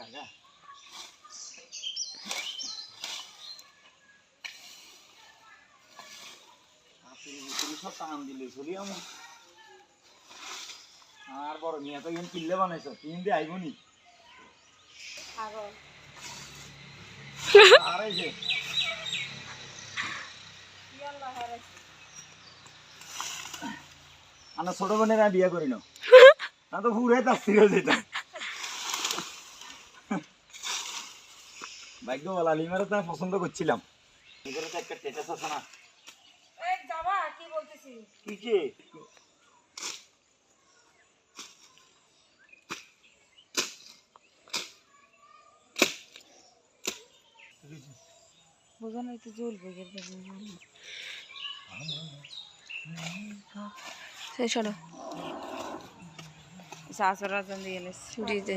লাগা আপনি সব টান দিলে চলি আমার আর বড় মিয়া তো এখানে কিনলে বানাইছো তিন দিয়ে আইব নি আর এই যে ana ছোট বোনের বিয়ে করি না না তো পুরে তাস্তি হয়ে যেত ভাগ্য বলা লিমারে তো পছন্দ করছিলাম এগুলো তো একটা টেটাস আছে না এই যাবা কি বলতেছি কি কি বুঝা নাই তো জ্বলবে গেলে সেই শোনো শাশুড়া রাজন দিয়ে এলে ডিজে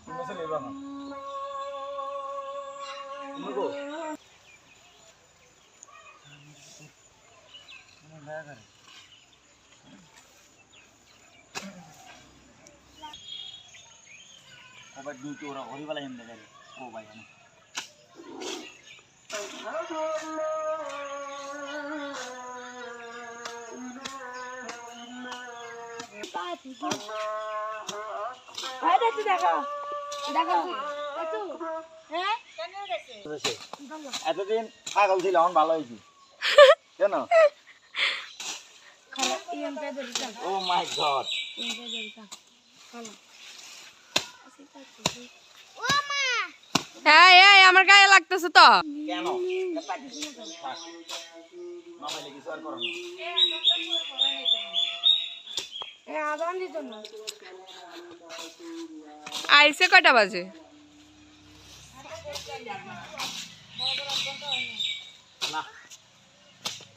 তুমি লেবা না তুমি গো না করে আবার ডিউটি ওরা হরিবালা এমনি করে ও ভাই না এতদিন পাগল ছিল এখন ভালো হয়েছি কেন ও মাই গড আমার গায়ে লাগতেছে তো কেন মামাইলে কিছু আর করো না আইসে কয়টা বাজে না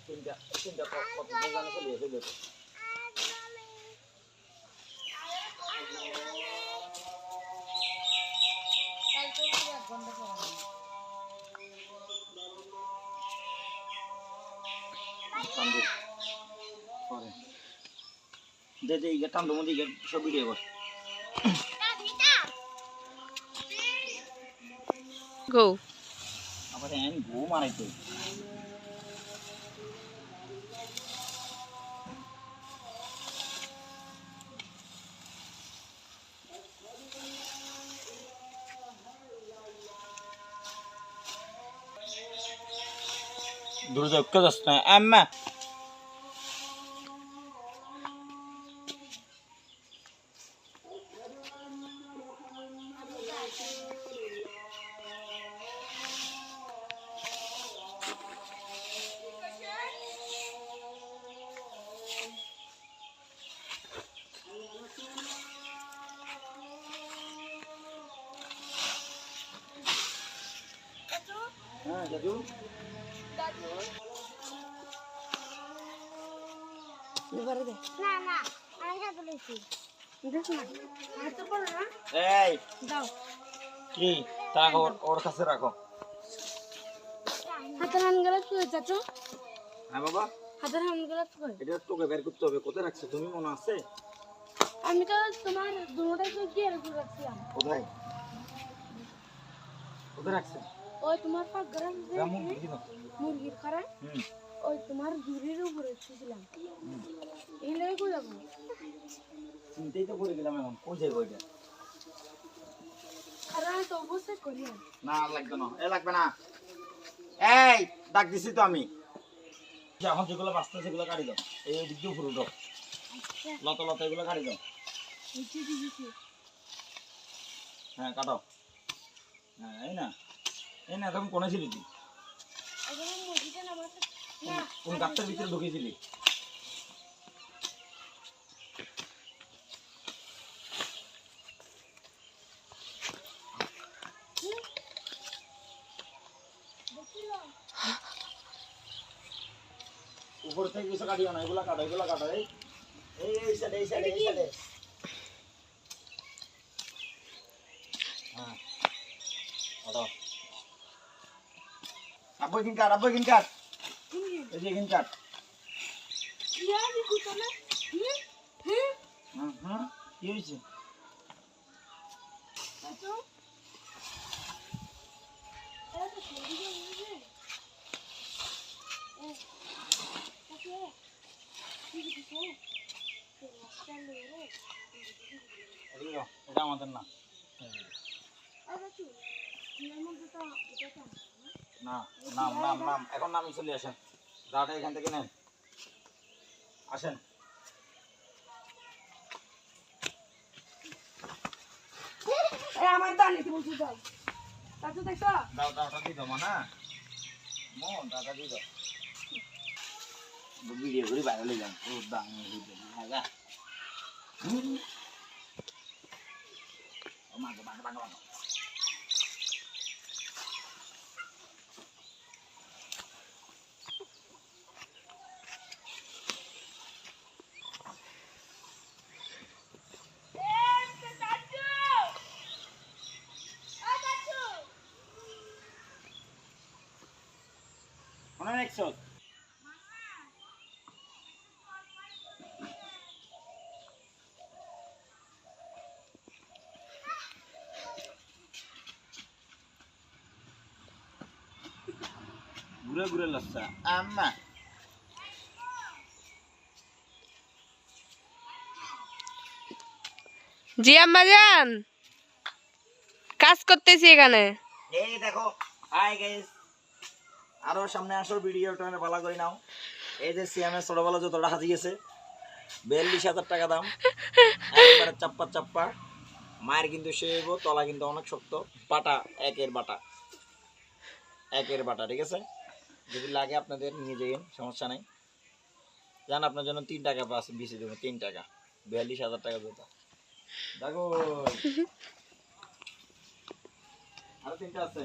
তিনটা কত জানে চলে এসে দেখো দে দে ইগে টান দমো দিকে সব ভিডিও কর গো আবার এন গো মারাইতে দুর্যোগ যাস না আম্মা হ্যাঁ দাদু না না আমি যা বলেছি দেখো না আর তো বলো না এই দাও কি রাখো ওর কাছে রাখো হাতের হানগুলো কি হয়েছে চাচু হ্যাঁ বাবা হাতের হানগুলো কি হয়েছে এটা তোকে বের করতে হবে কোথায় রাখছো তুমি মনে আছে আমি তো তোমার দুটোটাই তো গিয়ে রেখে রাখছিলাম কোথায় কোথায় রাখছো ওই তোমার পাক গরম মুরগির খারা হুম ওই তোমার ঝুড়ির উপরে ছিলাম এই লাগে কই যাবো চিন্তাই তো করে গেলাম এখন কই যাই ওইটা আর আমি তো অবশ্যই করি না আর লাগবে না এ লাগবে না এই ডাক দিছি তো আমি এখন যেগুলো বাঁচতে সেগুলো কাটি দাও এই দিক দিয়ে ফুরু দাও লতা লতা এগুলো কাটি দাও হ্যাঁ কাটো হ্যাঁ এই না তখন কোনে ছিলি তুই কোন গাছটার ভিতরে ঢুকেছিলি উপর থেকে কিছু কাটিও না এগুলো কাটো এই সাইডে হ্যাঁ কাটো আব্বু কিন কাট এই যে কিন কাট কি হয়েছে এটা আমাদের না না নাম নাম নাম এখন নামই চলে আসেন দাঁড়া এখান থেকে নেন আসেন আমার দাঁড়িয়ে বলছি দাও তাতে দেখো দাও দাওটা দিয়ে দাও না মন দাদা দিয়ে দাও ভিডিও করে ভাইরাল হয়ে যান ও দাম লাগা মাগো মাগো মাগো মাগো মনে রাখছো ঘুরে ঘুরে লাগছে আম্মা জি আম্মা জান কাজ করতেছি এখানে। এই দেখো হাই গাইস আরো সামনে আসো ভিডিওটা ভালো করে নাও এই যে সিএমএস ছোটবেলা যতটা হাজিয়েছে 42,000 টাকা দাম একবারে চাপ্পা চাপ্পা মায়ের কিন্তু সেব তলা কিন্তু অনেক শক্ত বাটা একের বাটা ঠিক আছে যদি লাগে আপনাদের নিয়ে যাবেন সমস্যা নাই জান আপনার জন্য 3 টাকা পাস বেশি দেবো 3 টাকা 42,000 টাকা জুতা দেখো আরো 3টা আছে